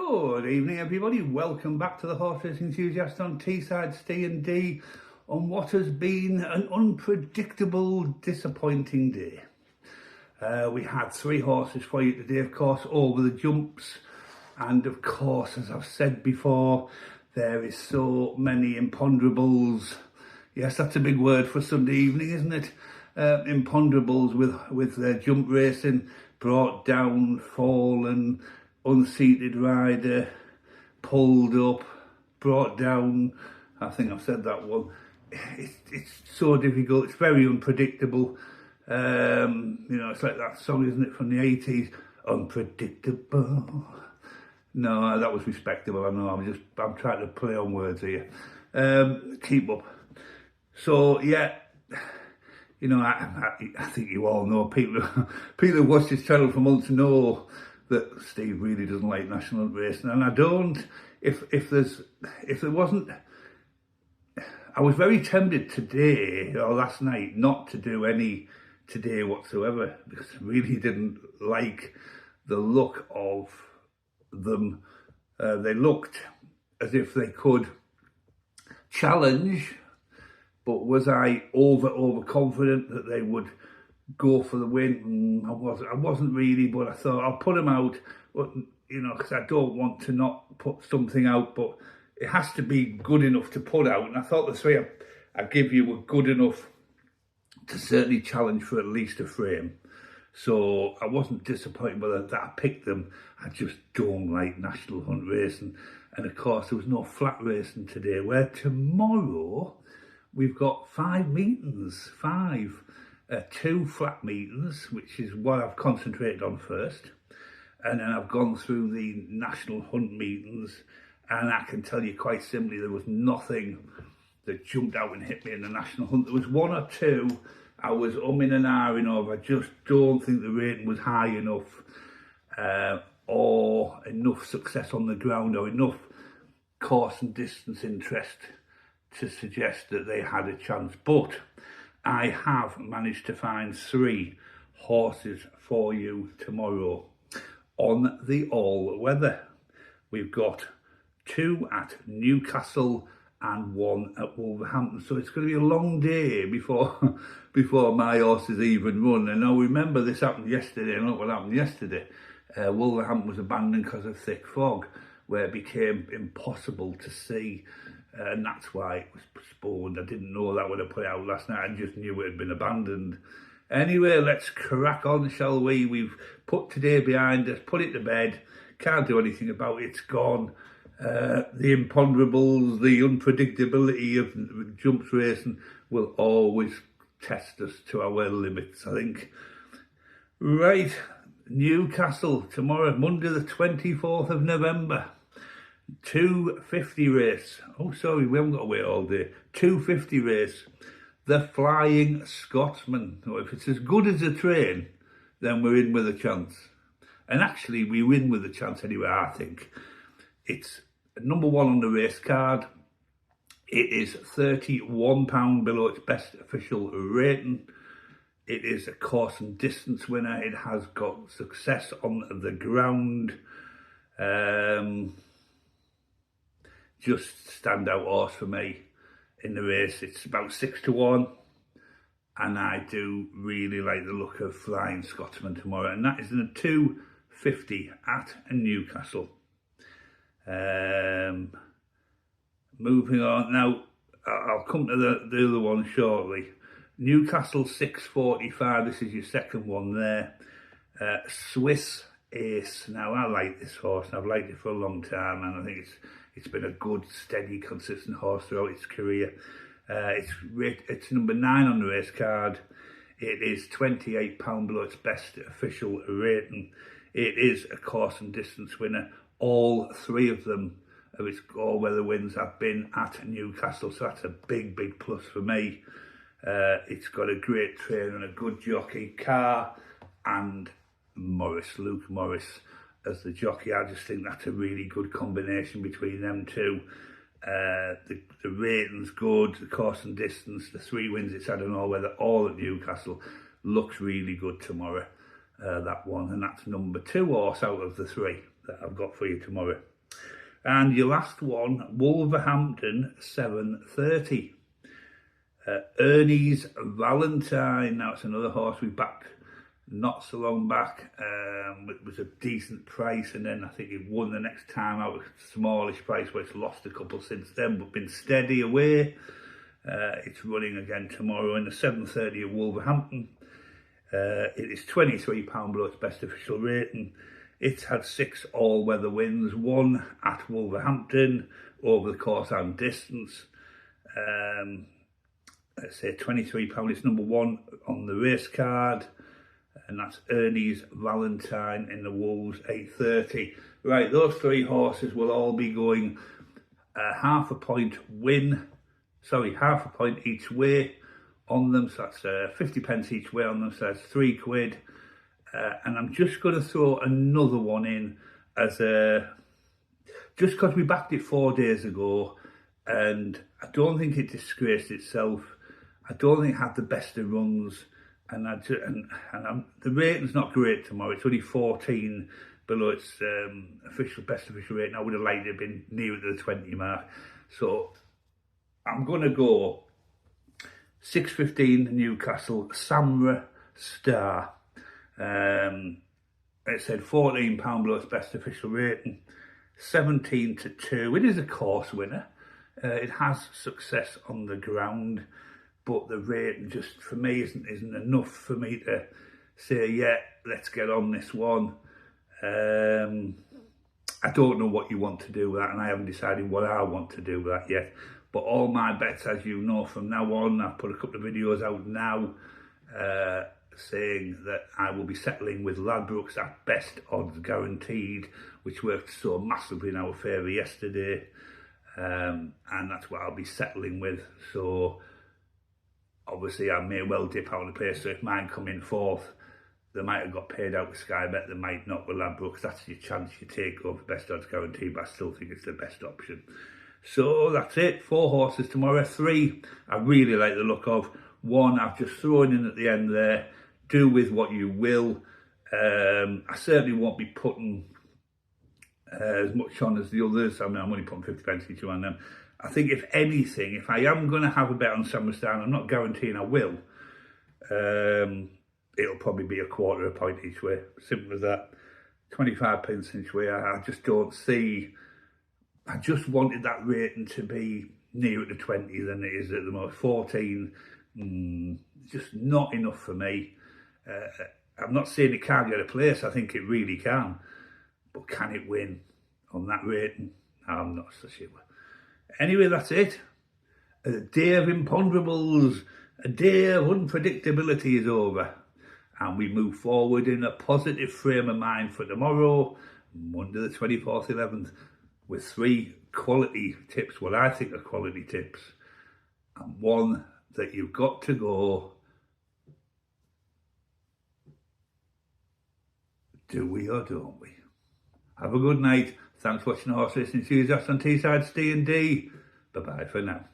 Good evening, everybody. Welcome back to the Horse Racing Enthusiast on Teesside Ste&Dee on what has been an unpredictable, disappointing day. We had 3 horses for you today, of course, over the jumps. And of course, as I've said before, there is so many imponderables. Yes, that's a big word for Sunday evening, isn't it? Imponderables with jump racing, brought down, fallen, unseated rider, pulled up, brought down. I think I've said that one. It's so difficult. It's very unpredictable. It's like that song, isn't it, from the 80s? Unpredictable. No, that was respectable. I know. I'm trying to play on words here. Keep up. So yeah, I think you all know, people who watch this channel for months know that Steve really doesn't like national racing, and I don't. If there wasn't, I was very tempted today or last night not to do any today whatsoever, because I really didn't like the look of them. They looked as if they could challenge, but was I overconfident that they would go for the win? I wasn't really, but I thought I'll put them out, but because I don't want to not put something out, but it has to be good enough to put out. And I thought the 3 I give you were good enough to certainly challenge for at least a frame. So I wasn't disappointed with that I picked them. I just don't like national hunt racing. And of course, there was no flat racing today, where tomorrow we've got 5 meetings, 2 flat meetings, which is what I've concentrated on first. And then I've gone through the national hunt meetings, and I can tell you quite simply, there was nothing that jumped out and hit me in the national hunt. There was 1 or 2 I was umming and ahhing over. I just don't think the rating was high enough, or enough success on the ground, or enough course and distance interest to suggest that they had a chance. But I have managed to find 3 horses for you tomorrow on the all-weather. We've got 2 at Newcastle and 1 at Wolverhampton. So it's going to be a long day before my horses even run. And now remember, this happened yesterday, and look what happened yesterday. Wolverhampton was abandoned because of thick fog, where it became impossible to see. And that's why it was postponed. I didn't know that when I put it out last night. I just knew it had been abandoned. Anyway, let's crack on, shall we? We've put today behind us, put it to bed. Can't do anything about it. It's gone. The imponderables, the unpredictability of jumps racing will always test us to our limits, I think. Right, Newcastle tomorrow, Monday the 24th of November. 250 race. Oh, sorry, we haven't got to wait all day. 250 race. The Flying Scotsman. Oh, if it's as good as a train, then we're in with a chance. And actually, we win with a chance anyway, I think. It's number 1 on the race card. It is £31 below its best official rating. It is a course and distance winner. It has got success on the ground. Just standout horse for me in the race. It's about 6-1, and I do really like the look of Flying Scotsman tomorrow, and that is in a 250 at Newcastle. Moving on now, I'll come to the other one shortly. Newcastle 645. This is your second one there. Swiss Ace. Now, I like this horse, and I've liked it for a long time, and I think it's been a good, steady, consistent horse throughout its career. It's number 9 on the race card. It is £28 below its best official rating. It is a course and distance winner. All 3 of them of its all-weather wins have been at Newcastle, so that's a big, big plus for me. It's got a great trainer and a good jockey, Carr and Luke Morris as the jockey. I just think that's a really good combination between them 2. The rating's good, the course and distance, the 3 wins it's had on all-weather, all at Newcastle, looks really good tomorrow, that one. And that's number 2 horse out of the 3 that I've got for you tomorrow. And your last one, Wolverhampton 7:30. Ernie's Valentine. Now it's another horse we backed not so long back. It was a decent price, and then I think it won the next time out, a smallish price, where it's lost a couple since then, but been steady away. It's running again tomorrow in the 7:30 at Wolverhampton. It is £23 below its best official rating. It's had 6 all-weather wins, 1 at Wolverhampton over the course and distance. Let's say £23. It's number 1 on the race card, and that's Ernie's Valentine in the Wolves 8:30. Right, those 3 horses will all be going half a point each way on them, so that's 50 pence each way on them, so that's £3. And I'm just going to throw another one in as just because we backed it 4 days ago, and I don't think it disgraced itself. I don't think it had the best of runs, and the rating's not great tomorrow. It's only 14 below its best official rating. I would have liked it to have been nearer to the 20 mark. So I'm going to go 6:15 Newcastle, Samra Star. It said £14 below its best official rating, 17-2. It is a course winner. It has success on the ground, but the rating just for me isn't enough for me to say, yeah, let's get on this one. I don't know what you want to do with that, and I haven't decided what I want to do with that yet. But all my bets, as you know, from now on, I've put a couple of videos out now saying that I will be settling with Ladbrokes at best odds guaranteed, which worked so massively in our favour yesterday. And that's what I'll be settling with. So obviously I may well dip out of the place. So if mine come in 4th, they might have got paid out with Sky Bet, they might not with Ladbrokes. That's your chance you take over best odds guaranteed, but I still think it's the best option. So that's it, 4 horses tomorrow. 3 I really like the look of. 1 I've just thrown in at the end there. Do with what you will. I certainly won't be putting as much on as the others. I mean, I'm only putting 50 pence each on them. I think if anything, if I am going to have a bet on Summerstan, I'm not guaranteeing I will. It'll probably be a quarter of a point each way. Simple as that. 25 pence each way. I just don't see. I just wanted that rating to be nearer to 20 than it is at the most. 14, just not enough for me. I'm not saying it can't get a place. I think it really can. But can it win on that rating? I'm not so sure. Anyway, that's it. A day of imponderables, a day of unpredictability is over. And we move forward in a positive frame of mind for tomorrow, Monday the 24th, 11th, with 3 quality tips, what I think are quality tips, and 1 that you've got to go, do we or don't we? Have a good night. Thanks for watching Horse Racing Enthusiasts on Teesside Ste&Dee. Bye-bye for now.